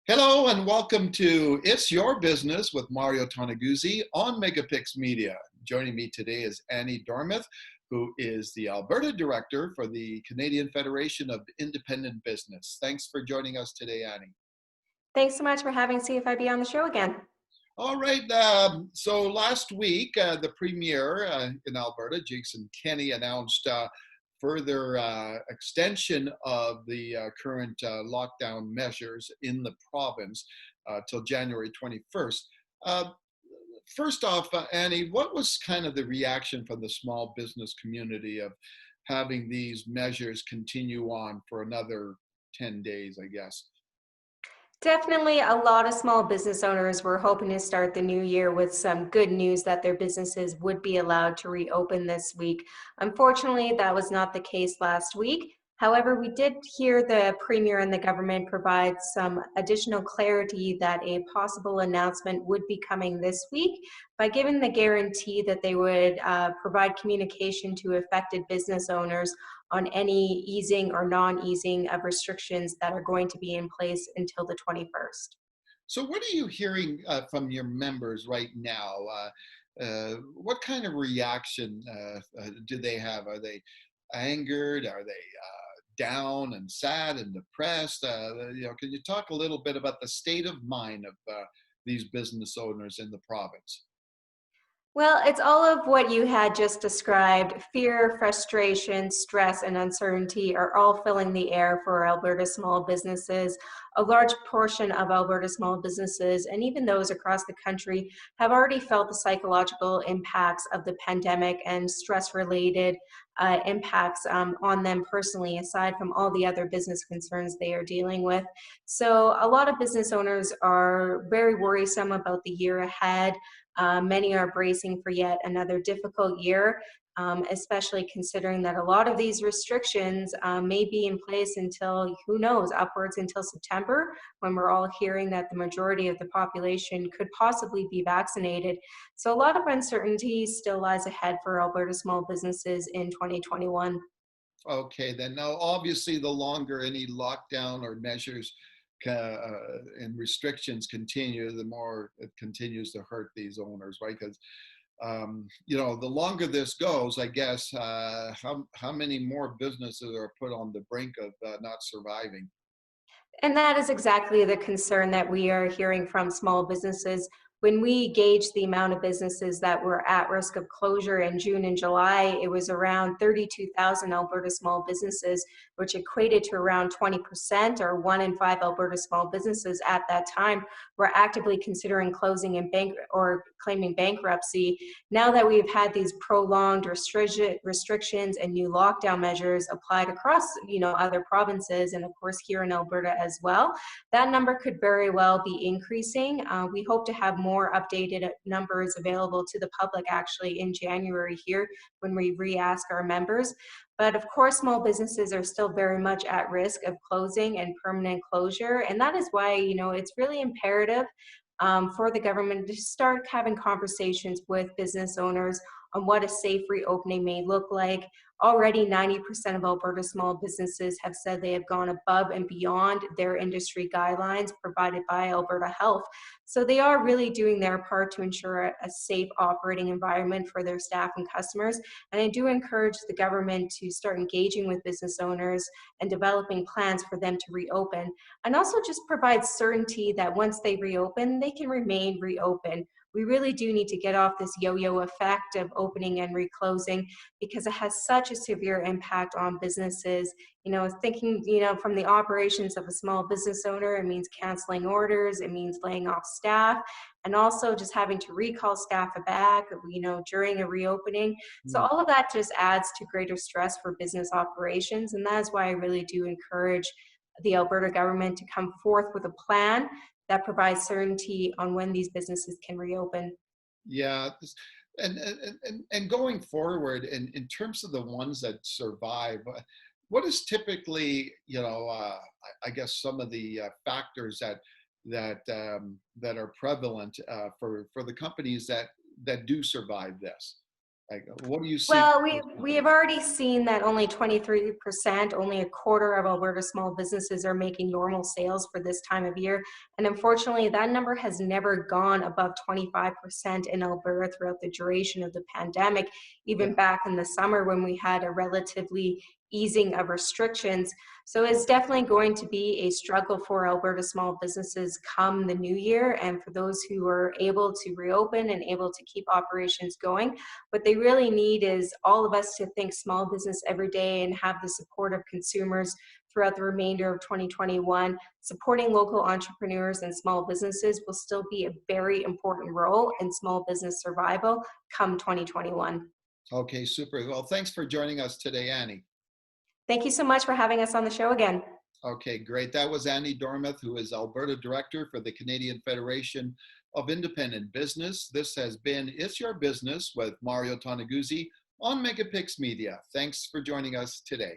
Hello and welcome to It's Your Business with Mario Toneguzzi on Megapix Media. Joining me today is Annie Dormuth, who is the Alberta Director for the Canadian Federation of Independent Business. Thanks for joining us today, Annie. Thanks so much for having CFIB on the show again. All right, so last week, the Premier in Alberta, Jason Kenney, announced further extension of the current lockdown measures in the province till January 21st. Uh, First off, Annie, what was kind of the reaction from the small business community of having these measures continue on for another 10 days, I guess? Definitely a lot of small business owners were hoping to start the new year with some good news that their businesses would be allowed to reopen this week. Unfortunately, that was not the case last week. However, we did hear the Premier and the government provide some additional clarity that a possible announcement would be coming this week by giving the guarantee that they would provide communication to affected business owners on any easing or non-easing of restrictions that are going to be in place until the 21st. So, what are you hearing from your members right now? What kind of reaction do they have? Are they angered? Are they down and sad and depressed? Can you talk a little bit about the state of mind of these business owners in the province? Well, it's all of what you had just described. Fear, frustration, stress, and uncertainty are all filling the air for Alberta small businesses. A large portion of Alberta small businesses, and even those across the country, have already felt the psychological impacts of the pandemic and stress-related impacts on them personally, aside from all the other business concerns they are dealing with. So a lot of business owners are very worrisome about the year ahead. Many are bracing for yet another difficult year, especially considering that a lot of these restrictions may be in place until, who knows, upwards until September, when we're all hearing that the majority of the population could possibly be vaccinated. So a lot of uncertainty still lies ahead for Alberta small businesses in 2021. Okay, then now obviously the longer any lockdown or measures and restrictions continue, the more it continues to hurt these owners, right? Because the longer this goes, I guess, how many more businesses are put on the brink of not surviving? And that is exactly the concern that we are hearing from small businesses. When we gauge the amount of businesses that were at risk of closure in June and July, it was around 32,000 Alberta small businesses, which equated to around 20%, or 1 in 5 Alberta small businesses at that time were actively considering closing and or claiming bankruptcy. Now that we've had these prolonged restrictions and new lockdown measures applied across, other provinces, and of course here in Alberta as well, that number could very well be increasing. We hope to have more updated numbers available to the public actually in January here when we re-ask our members. But of course, small businesses are still very much at risk of closing and permanent closure. And that is why, it's really imperative for the government to start having conversations with business owners on what a safe reopening may look like. Already 90% of Alberta small businesses have said they have gone above and beyond their industry guidelines provided by Alberta Health. So they are really doing their part to ensure a safe operating environment for their staff and customers. And I do encourage the government to start engaging with business owners and developing plans for them to reopen. And also just provide certainty that once they reopen, they can remain reopened. We really do need to get off this yo-yo effect of opening and reclosing, because it has such a severe impact on businesses. Thinking, from the operations of a small business owner, it means canceling orders, it means laying off staff, and also just having to recall staff back, during a reopening. So Hmm. all of that just adds to greater stress for business operations. And that is why I really do encourage the Alberta government to come forth with a plan that provides certainty on when these businesses can reopen. Yeah, and going forward, in terms of the ones that survive, what is typically, I guess some of the factors that are prevalent for the companies that do survive this? Like, what do you see? Well, we have already seen that only 23%, only a quarter of Alberta small businesses are making normal sales for this time of year. And unfortunately, that number has never gone above 25% in Alberta throughout the duration of the pandemic, Yeah. even back in the summer when we had a relatively easing of restrictions. So it's definitely going to be a struggle for Alberta small businesses come the new year. And for those who are able to reopen and able to keep operations going, what they really need is all of us to think small business every day and have the support of consumers throughout the remainder of 2021. Supporting local entrepreneurs and small businesses will still be a very important role in small business survival come 2021. Okay, super. Well, thanks for joining us today, Annie. Thank you so much for having us on the show again. Okay, great. That was Annie Dormuth, who is Alberta Director for the Canadian Federation of Independent Business. This has been It's Your Business with Mario Toneguzzi on Megapix Media. Thanks for joining us today.